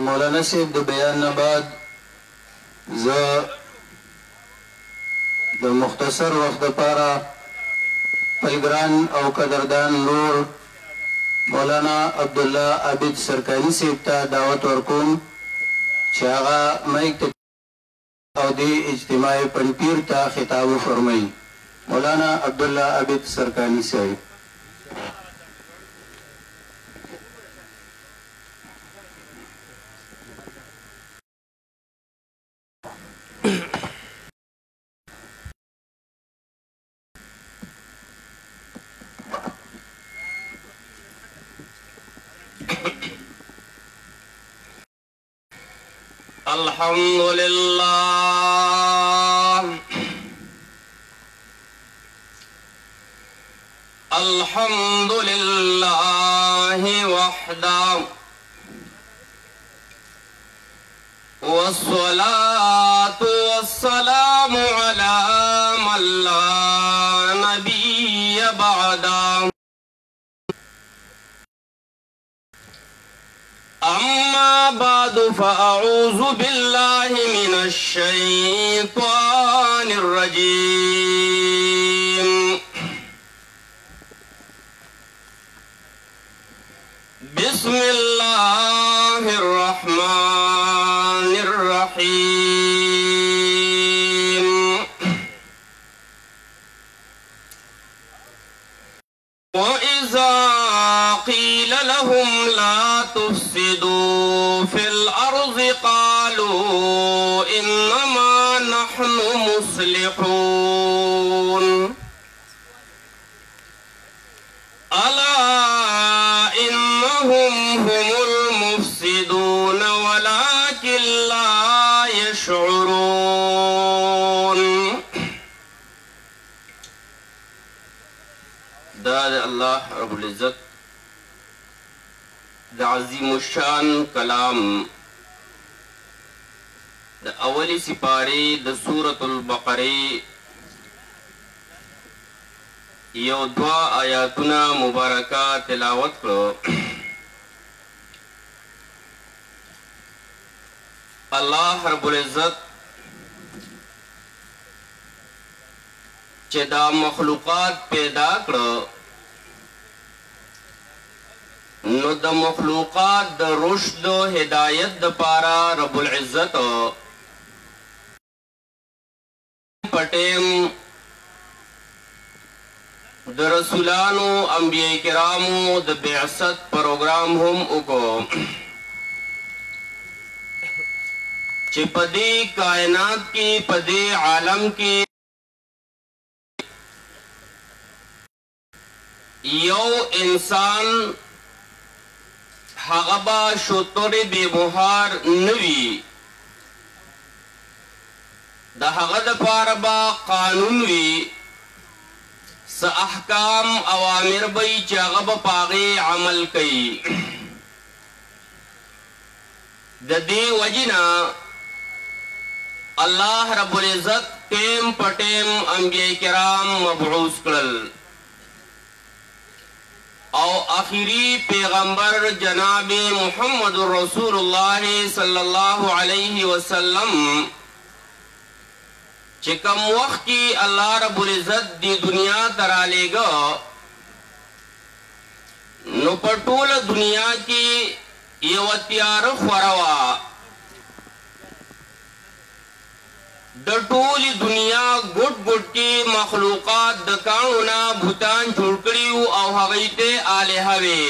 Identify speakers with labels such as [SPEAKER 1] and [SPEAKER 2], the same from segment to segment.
[SPEAKER 1] مولانا صاحب د بیان نه بعد زه د مختصر وخت دپاره خپل ګران او قدردان لور مولانا عبدالله عابد سرکاني صاحب ته دعوت ورکوم چې هغه مایک ته او دې اجتماع پنپیر ته خطاب وفرمایي. مولانا عبدالله عابد سرکاني صاحب.
[SPEAKER 2] الحمد لله وحده والصلاة والسلام على من لا نبي بعده. أما بعد فأعوذ بالله من الشيطان الرجيم. بسم الله الرحمن الرحيم. وإذا قيل لهم لا تفسدوا في الأرض قالوا إنما نحن مصلحون. ألا إنهم هم المفسدون ولكن لا يشعرون. دا الله رب العزت دا عظیم الشان کلام دا اولی سپاری دا سورة البقره یو دوا آیاتنا مبارکہ تلاوت کرو. اللہ رب العزت چه دا مخلوقات پیدا کرو نو دا مخلوقات دا رشد و ہدایت دا پارا رب العزت پٹیم د رسولانو انبیاء کرامو د بعثت پروگرام هم اکو چه پدی کائنات کی پدی عالم کی یو انسان حغبا شطر بے بہار نوی دا حغد پاربا قانون وی س احکام اوامر بی چاغب پاغی عمل کئی. دا دی وجنا اللہ رب العزت ٹیم پٹیم انبیاء کرام مبعوث کرل او آخری پیغمبر جناب محمد رسول اللہ صلی اللہ علیہ وسلم چکم وقت کی اللہ رب العزت دی دنیا ترالے گا نو پٹول دنیا کی یوتیار خوروا دٹول دنیا گٹ گٹ کی مخلوقات دکانونا بھوتان جھڑکڑیو او حغیتے آلہا وے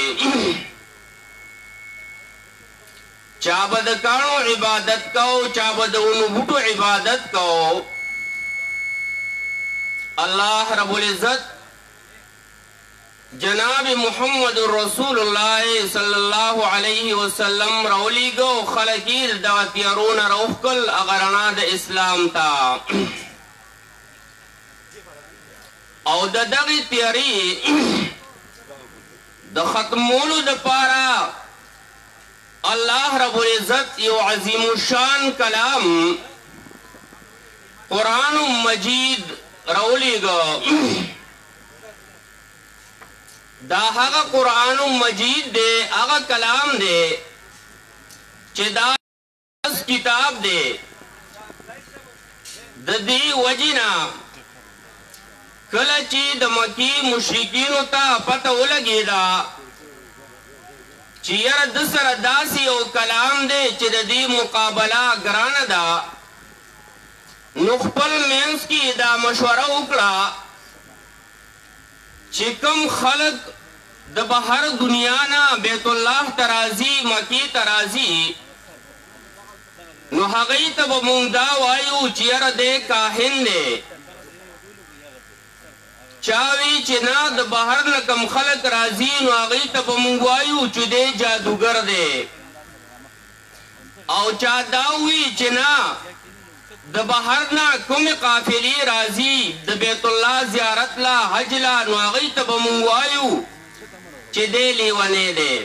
[SPEAKER 2] چاب دکانو عبادت کو چاب دونو بھوتو عبادت کو. اللہ رب العزت جناب محمد رسول اللہ صلی اللہ علیہ وسلم رولی گو خلقیر دواتیارون روح کل اغرنا دا اسلام تا او دا دغی تیاری دا ختمولو دا پارا اللہ رب العزت یو عظیم الشان کلام قرآن مجید رولی گو. دا هغه قرآن مجید دے هغه کلام دے چې دا کتاب دی د دې وجینا کله چې د مکی مشرکینو ته پته ولګېدا چې یاره د سره داسې یو کلام دی چې د دې مقابله ګرانه ده نو خپل منځ کې دا مشوره وکړه چې کوم خلک د بهر دنیا نه بیت الله ته راځي مکې ته راځي نو هغوی ته به مونږ دا وایو چې یاره دی کاهن دی چاوی چې نه د بهر نه کوم خلک راځي نو هغوی ته به مونږ وایو چې دی جادوګر دی او چا دا وی چې نه د بهر نه کومې قافلې راځي د بیت الله زیارت لا حج لا نو هغوی ته به مونږ وایو چې دی لیونی دی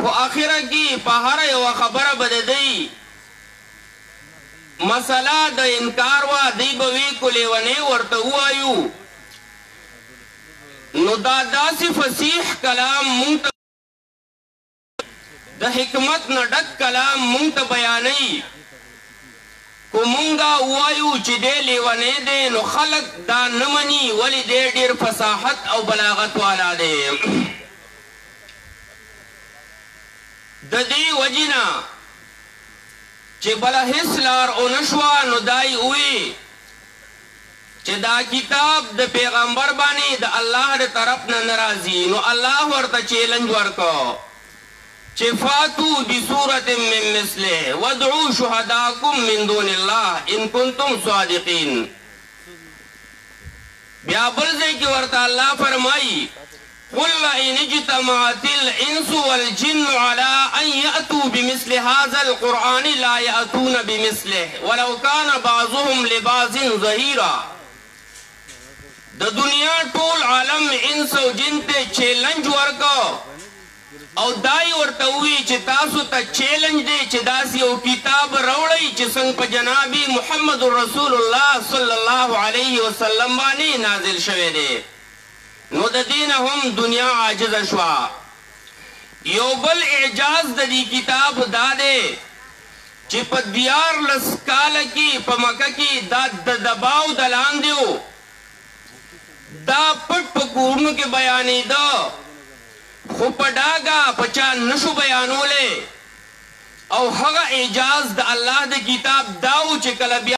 [SPEAKER 2] خو اخره کې په هره یوه خبره به د دی مسله د انکار وه دی به وی کو لیونی ورته ووایو نو دا داسې فصیح کلام مونږ ته د حکمت نه ډک کلام مونږ ته بیانوي کو مونږه ووایو چې دی لیونی دی نو خلک دا نه مني ولې دی ډېر فصاحت او بلاغت والا دی د دې وجینا چې بله هیڅ لار ونه شوه نو دای وی چې دا کتاب د پیغمبر باندې د الله د طرف نه نه راځي نو الله ورته چیلنج ورکو چې فاتو بسورة من مثله وادعوا شهداءکم من دون الله ان کنتم صادقین بیا بل ځای کې ورته الله فرمایي قل إن اجتمعت الإنس والجن على أن يأتوا بمثل هذا القرآن لا يأتون بمثله ولو كان بعضهم لبعض ظهيرا د دنیا ټول عالم انس او جن ته چیلنج ورکو او دای ورته وی چې تاسو ته چیلنج دی چې داسې یو کتاب راوړئ چې څنګه په جناب محمد رسول الله صلی الله علیه وسلم باندې نازل شوی دی نو د دین هم دنیا عاجزه شوا یو بل اعجاز د دې کتاب دا دی چې په 14 کال کې په مکه کې دا د دباو د لاندې و دا پټ په کورونو کې بیانېده خو په ډاګه په چا نشو بیانولی او هغه اعجاز د الله د کتاب دا و چې کله بیا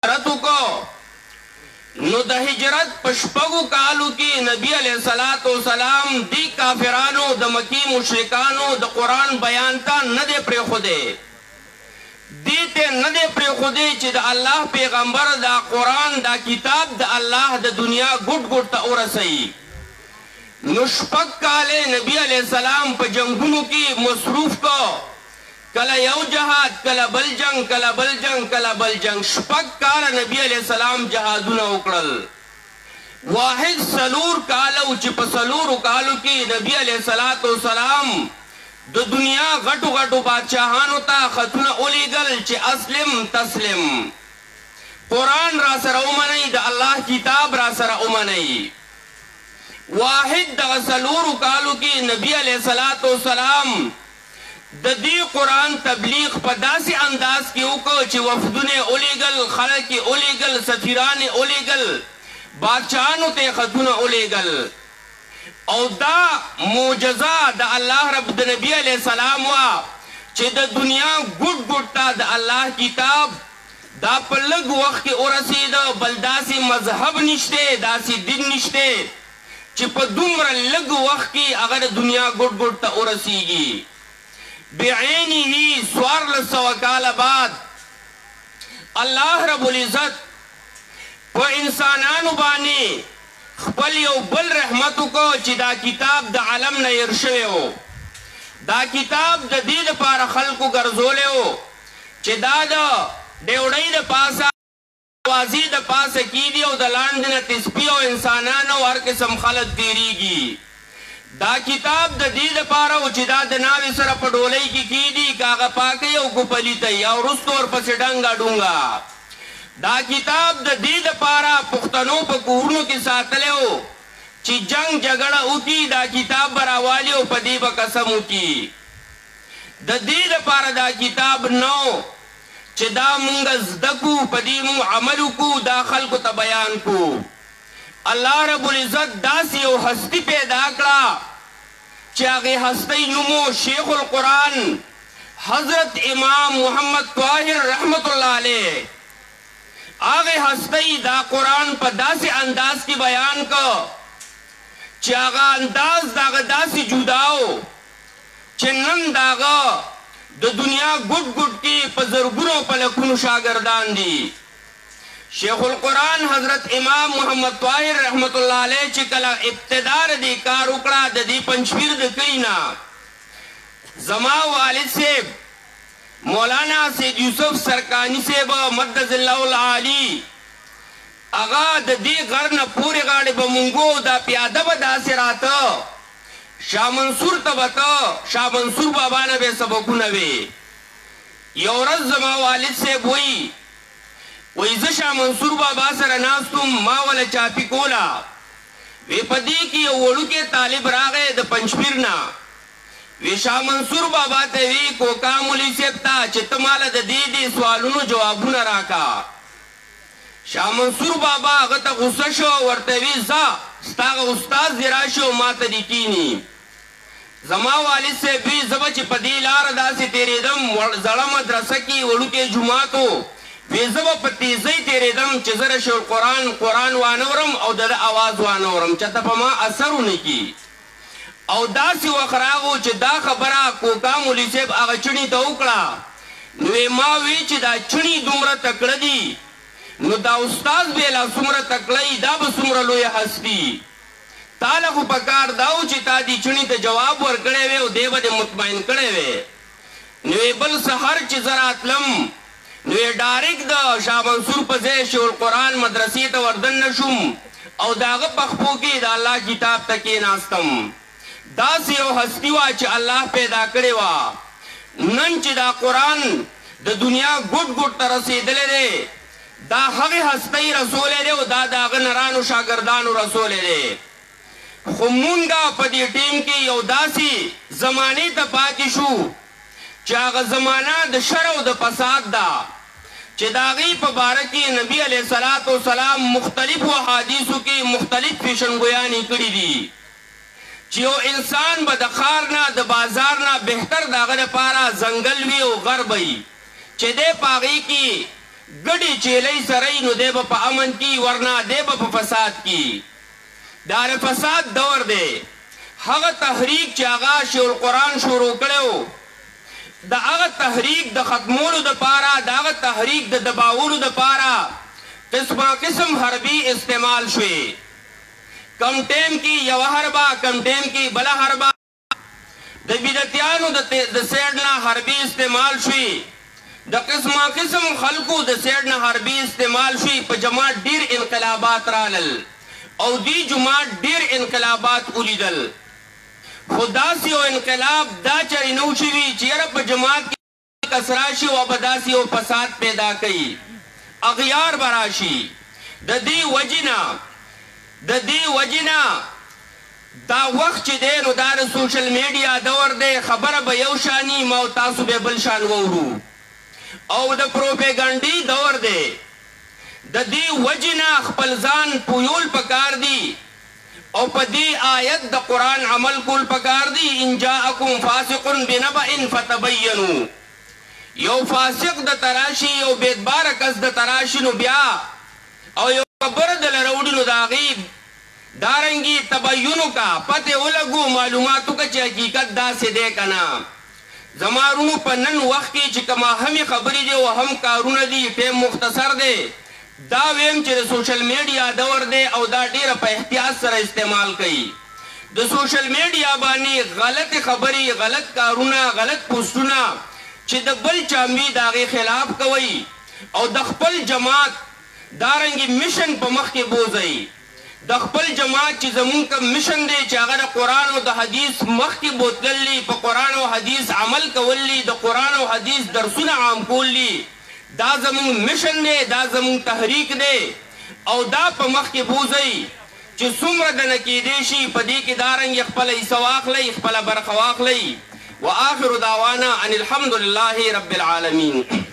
[SPEAKER 2] هجرت وکړو نو د هجرت په 6 کالو کې نبی علیه الصلاۃ والسلام دی کافرانو د مکی مشرکانو د قرآن بیان ته نه دی پرېښودی دی ته نه دی پرېښودی چې د الله پیغمبر دا قرآن دا کتاب د الله د دنیا ګوټ ګوټ ته ورسوي نو 6 کاله نبی علیه السلام په جنگونو کې مصروف کو کله یو جهاد کله بل جنگ کله بل جنگ کله بل جنگ 6 کاله نبی علیه السلام جهادونه وکړل واحد سلور کاله چې په سلورو کالو کې نبی علیه الصلاۃ والسلام د دنیا غټو غټو بادشاهانو ته خطونه ولیږل چې اسلم تسلم قرآن را سره ومنئ د الله کتاب را سره ومنئ واحد دغه سلورو کالو کې نبی علیه الصلاۃ والسلام د دې قرآن تبلیغ په داسې انداز کې وکړو چې وفدونه ولیږل خلک یې ولیږل سفیران یې ولیږل بادشاهانو ته خطونه ولیږل او دا معجزه د الله رب د نبی علیه السلام وه چې د دنیا ګوټ ګوټ ته د الله کتاب دا په لږ وخت کې ورسېده بل داسې مذهب نشته داسې دین نشته چې په دومره لږ وخت کې هغه د دنیا ګوټ ګوټ ته ورسیږي بعینه 1400 کاله بعد الله رب العزت په انسانانو باندې خپل یو بل رحمت وکړو چې دا کتاب د عالم نه هیر شوی و دا کتاب د دې لپاره خلکو ګرځولی و چې دا د ډیوډۍ د پاسه اوازې د پاسه کیږي او د لاندې نه تسبیح او انسانان او هر قسم خلک تیریږي دا کتاب د دې لپاره و چې دا د ناوې سره په ډولۍ کې کیږي که هغه پاکوي او که پلیتوي او وروسته ورپسې ډنګه ډونګه دا کتاب د دې لپاره پښتنو په کورونو کې ساتلی و چې جنگ جګړه وکړي دا کتاب به راوالي او په دې به قسم وکړي د دې لپاره دا کتاب نو چې دا مونږ زده کړو په دې مونږ عمل وکړو دا خلکو ته بیان کړو الله رب العزت داسې یو هستی پیدا کړه چې هغې هستۍ نومو شیخ القرآن حضرت امام محمد طاهر رحمت الله علیه هغې هستۍ دا قرآن په داسې انداز کې بیان کړ چې هغه انداز د هغه داسې جدا و چې نن د هغه د دنیا ګوټ ګوټ کې په زرګونو په لکونو شاګردان دي شیخ القرآن حضرت امام محمد طاهر رحمت الله علیه چې کله ابتدا د دې کار وکړه د دې پنجپیر د کلي نه زما والد صاحب مولانا سید یوسف سرکانی صاحب مدد الله العالی هغه د دې غر نه پورې غاړې به مونږ دا پیاده به داسې راته شاه منصور ته به ته شاه منصور بابا نه به سبقونه وې یو ورځ زما والد صاحب وایي زه شاه منصور بابا سره ناست وم ما وله چاپي کوله وی په دې کې یو وړوکی طالب راغی د پنجپیر نه وی شاه منصور بابا ته وی کوکا مولوي صاحب ته چې ته ماله د دې سوالونو جوابونه راکا شاه منصور بابا هغه ته غصه شو ورته وی ځه ستا هغه استاد دې راشي او ما ته دې کیني زما والد صاحب وی زه به چې په دې لاره داسې تېرېدم زړه مدرسه کې وړوکی جومات و وی زه به په تیزۍ تېرېدم چې زه رشي القرآن وانه ورم او د ده اواز وانه ورم چېرته په ما اثر ونه کي او داسې وخت راغو چې دا خبره کوکا مولوي صاحب هغه چڼي ته وکړه نو ما وی چې دا چڼي دومره تکړه دي نو دا استاد به لا څومره تکړه دا به څومره لویه هستي تاله خو پکار دا و چې تا دې چڼي ته جواب ورکړی وی او دی به دې مطمئن کړی وی نو بل سحر چې زه راتلم نو ډایرکټ د شاه منصور په ځای شیخ القرآن مدرسې ته وردننه شوم او د هغه پخپو کې د الله کتاب ته کېناستم داسې یو هستي وه چې الله پیدا کړې وه نن چې دا قرآن د دنیا ګوټ ګوټ ته رسېدلی دی دا هغې هستۍ رسولی دی او دا د هغه نرانو شاګردانو رسولی دی خو مونږه په دې ټیم کې یو داسې زمانې ته پاتې شو چې هغه زمانه د شر او د فساد ده چې د هغې په باره کې نبي علیه صلات وسلام مختلفو احادیثو کې مختلف پیشنګویانې کړي دي چې یو انسان به د ښار نه د بازار نه بهتر د هغه دپاره ځنګل وي او غر به وي چې دی په هغې کې ګډې چیلۍ سره نو دی به په امن کې ورنه دی به په فساد کې دا د فساد دور دی هغه تحریک چې هغه شیخ القرآن شروع کړی و د هغه تحریک د ختمولو دپاره د هغه تحریک د دباولو دپاره قسمه قسم حربي استعمال شوې کم ټیم کې یوه حربه کم ټیم کې بله حربه د بدعتیانو د سیډ نه حربي استعمال شوې د قسمه قسم خلکو د سیډ نه حربي استعمال شوې په جماعت ډېر انقلابات رالل او دې جماعت ډېر انقلابات ولیدل خو داسې یو انقلاب دا چرې نه و شوي چې یاره په جماعت کې کس راشي او به داسې یو فساد پیدا کوي اغیار به راشي د دې وجې نه دا وخت چې دی نو دا د سوشل میډیا دور دی خبره به یو شاني ما او تاسو به بل شان وورو او د پروپیګنډي دور دی د دې وجې نه خپل ځان پویول پکار دي او په دې آیت د قرآن عمل کول پکار دي ان جاءکم فاسق بنبأ فتبینوا یو فاسق د تراشي یو بېدباره کس د تراشي نو بیا او یو خبره دله راوړي نو د هغې دارنګي تبینو کا پته ولګو معلوماتو کا چې حقیقت داسې دی که نه زما رونو په نن وخت کې چې کومه همې خبرې دي او هم کارونه دي ټیم مختصر دی دا ویم چې د سوشل میډیا دور دی او دا ډیره په احتیاط سره استعمال کوي د سوشل میډیا باندې غلط خبرې غلط کارونه غلط پوسټونه چې د بل چامي د هغې خلاف کوي او د خپل جماعت دارنګې مشن په مخ کې بوځئ د خپل جماعت چې زمونږ کوم مشن دی چې هغه د قرآن او د حدیث مخ کې بوتللی په قرآن او حدیث عمل کولی د قرآن او حدیث درسونه عام کولی دا زمون مشن دی دا زمون تحریک دی او دا په مخ کې بوځئ چې څومره دنه کیدی شي په دې کې دارنګې خپله حصه واخلئ خپله برخه واخلئ. واخر دعوانا ان الحمد لله رب العالمين.